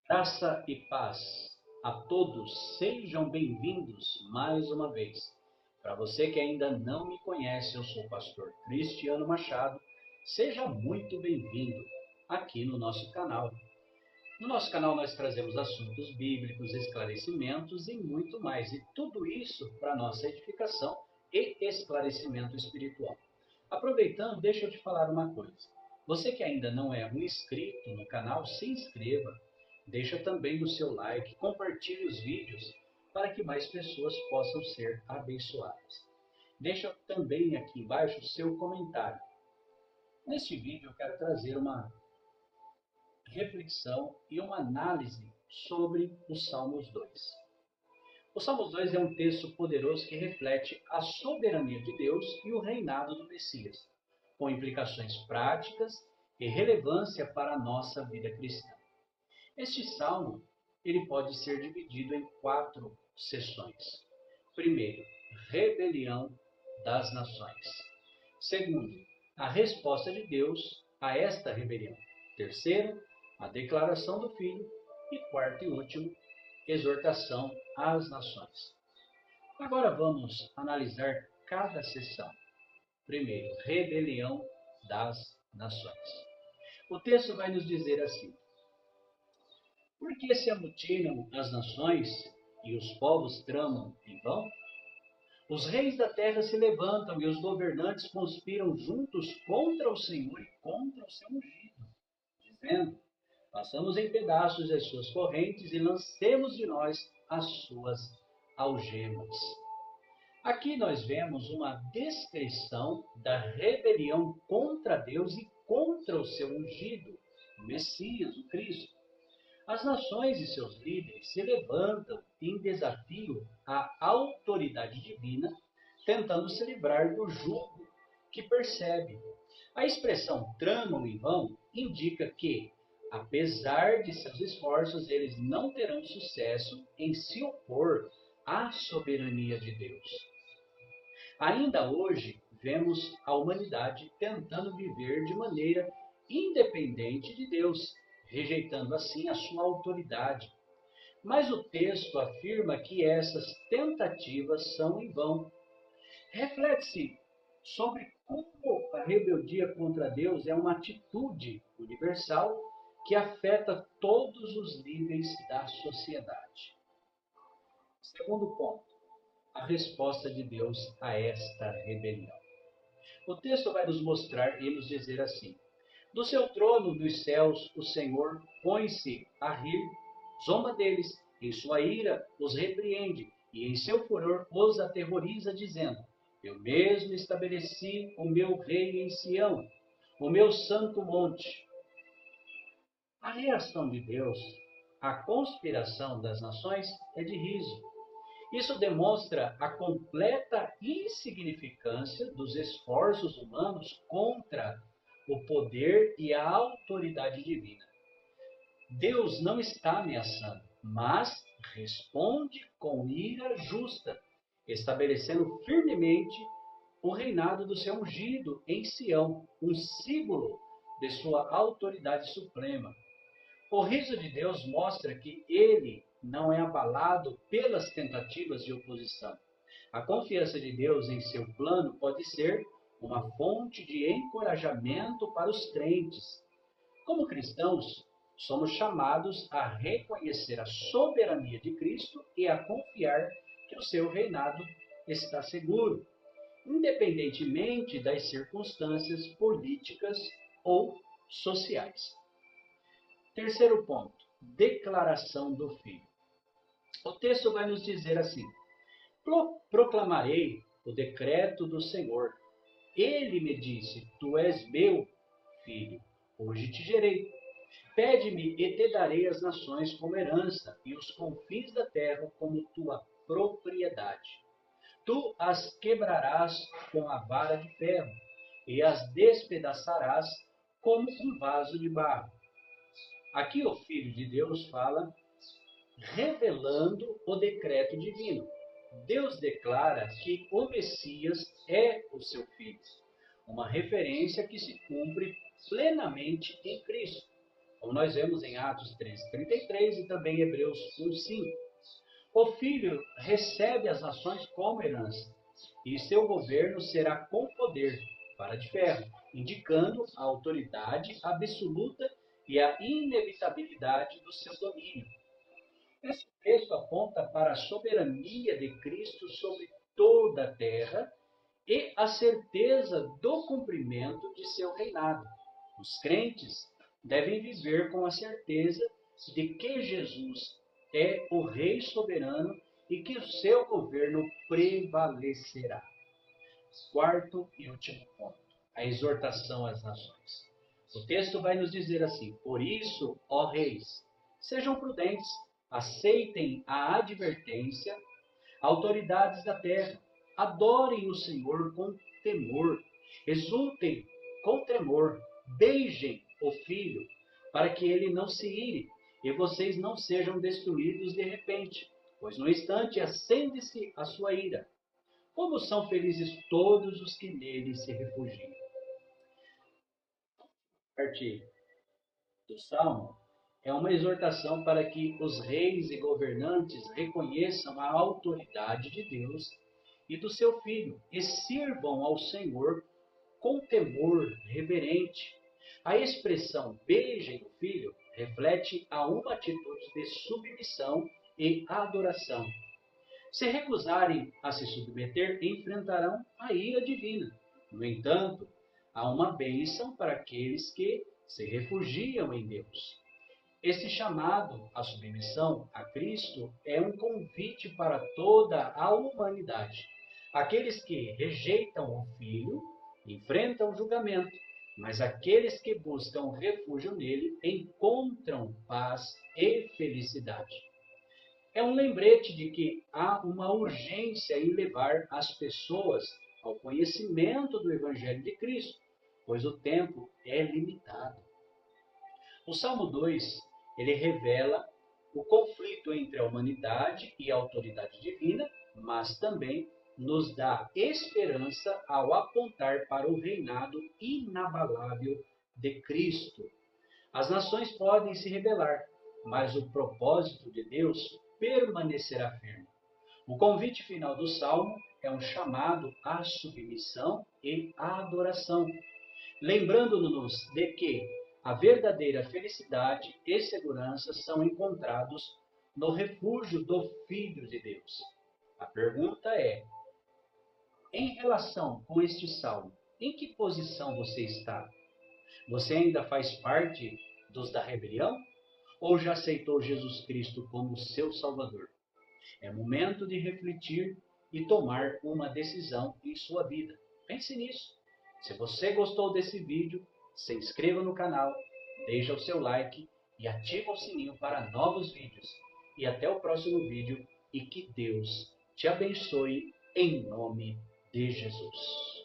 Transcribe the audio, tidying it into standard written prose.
Graça e paz a todos, sejam bem-vindos mais uma vez. Para você que ainda não me conhece, eu sou o pastor Cristiano Machado, seja muito bem-vindo aqui no nosso canal. No nosso canal nós trazemos assuntos bíblicos, esclarecimentos e muito mais, e tudo isso para nossa edificação e esclarecimento espiritual. Aproveitando, deixa eu te falar uma coisa. Você que ainda não é um inscrito no canal, se inscreva. Deixa também o seu like, compartilhe os vídeos para que mais pessoas possam ser abençoadas. Deixa também aqui embaixo o seu comentário. Neste vídeo eu quero trazer uma reflexão e uma análise sobre o Salmos 2. O Salmos 2 é um texto poderoso que reflete a soberania de Deus e o reinado do Messias, com implicações práticas e relevância para a nossa vida cristã. Este salmo ele pode ser dividido em 4 seções. Primeiro, rebelião das nações. Segundo, a resposta de Deus a esta rebelião. Terceiro, a declaração do Filho. E quarto e último, exortação às nações. Agora vamos analisar cada seção. Primeiro, rebelião das nações. O texto vai nos dizer assim: por que se amotinam as nações e os povos tramam em vão? Os reis da terra se levantam e os governantes conspiram juntos contra o Senhor e contra o seu ungido, dizendo: façamos em pedaços as suas correntes e lancemos de nós as suas algemas. Aqui nós vemos uma descrição da rebelião contra Deus e contra o seu ungido, o Messias, o Cristo. As nações e seus líderes se levantam em desafio à autoridade divina, tentando se livrar do jugo que percebe. A expressão tramam em vão indica que, apesar de seus esforços, eles não terão sucesso em se opor à soberania de Deus. Ainda hoje, vemos a humanidade tentando viver de maneira independente de Deus, rejeitando assim a sua autoridade. Mas o texto afirma que essas tentativas são em vão. Reflete-se sobre como a rebeldia contra Deus é uma atitude universal que afeta todos os níveis da sociedade. Segundo ponto, a resposta de Deus a esta rebelião. O texto vai nos mostrar e nos dizer assim: do seu trono dos céus o Senhor põe-se a rir, zomba deles, em sua ira os repreende, e em seu furor os aterroriza, dizendo: eu mesmo estabeleci o meu rei em Sião, o meu santo monte. A reação de Deus à conspiração das nações é de riso. Isso demonstra a completa insignificância dos esforços humanos contra o poder e a autoridade divina. Deus não está ameaçando, mas responde com ira justa, estabelecendo firmemente o reinado do seu ungido em Sião, um símbolo de sua autoridade suprema. O riso de Deus mostra que ele não é abalado pelas tentativas de oposição. A confiança de Deus em seu plano pode ser uma fonte de encorajamento para os crentes. Como cristãos, somos chamados a reconhecer a soberania de Cristo e a confiar que o seu reinado está seguro, independentemente das circunstâncias políticas ou sociais. Terceiro ponto, declaração do Filho. O texto vai nos dizer assim: proclamarei o decreto do Senhor. Ele me disse: tu és meu filho, hoje te gerei. Pede-me e te darei as nações como herança e os confins da terra como tua propriedade. Tu as quebrarás com a vara de ferro e as despedaçarás como um vaso de barro. Aqui o Filho de Deus fala revelando o decreto divino. Deus declara que o Messias é o seu Filho, uma referência que se cumpre plenamente em Cristo. como nós vemos em Atos 13:33 e também em Hebreus 1:5. O Filho recebe as nações como herança, e seu governo será com poder, vara de ferro, indicando a autoridade absoluta e a inevitabilidade do seu domínio. Esse texto aponta para a soberania de Cristo sobre toda a terra e a certeza do cumprimento de seu reinado. Os crentes devem viver com a certeza de que Jesus é o Rei soberano e que o seu governo prevalecerá. Quarto e último ponto, a exortação às nações. O texto vai nos dizer assim: por isso, ó reis, sejam prudentes, aceitem a advertência, autoridades da terra, adorem o Senhor com temor, exultem com tremor, beijem o Filho, para que ele não se ire e vocês não sejam destruídos de repente, pois no instante acende-se a sua ira. Como são felizes todos os que nele se refugiam. A parte do Salmo é uma exortação para que os reis e governantes reconheçam a autoridade de Deus e do seu Filho e sirvam ao Senhor com temor reverente. A expressão beijem o Filho reflete a uma atitude de submissão e adoração. Se recusarem a se submeter, enfrentarão a ira divina. No entanto, há uma bênção para aqueles que se refugiam em Deus. Esse chamado à submissão a Cristo é um convite para toda a humanidade. Aqueles que rejeitam o Filho enfrentam o julgamento, mas aqueles que buscam refúgio nele encontram paz e felicidade. É um lembrete de que há uma urgência em levar as pessoas ao conhecimento do Evangelho de Cristo, pois o tempo é limitado. O Salmo 2, ele revela o conflito entre a humanidade e a autoridade divina, mas também nos dá esperança ao apontar para o reinado inabalável de Cristo. As nações podem se rebelar, mas o propósito de Deus permanecerá firme. O convite final do Salmo é um chamado à submissão e à adoração, lembrando-nos de que a verdadeira felicidade e segurança são encontrados no refúgio do Filho de Deus. A pergunta é, em relação com este salmo, em que posição você está? Você ainda faz parte dos da rebelião? Ou já aceitou Jesus Cristo como seu Salvador? É momento de refletir e tomar uma decisão em sua vida. Pense nisso. Se você gostou desse vídeo, se inscreva no canal, deixe o seu like e ative o sininho para novos vídeos. E até o próximo vídeo e que Deus te abençoe em nome de Jesus.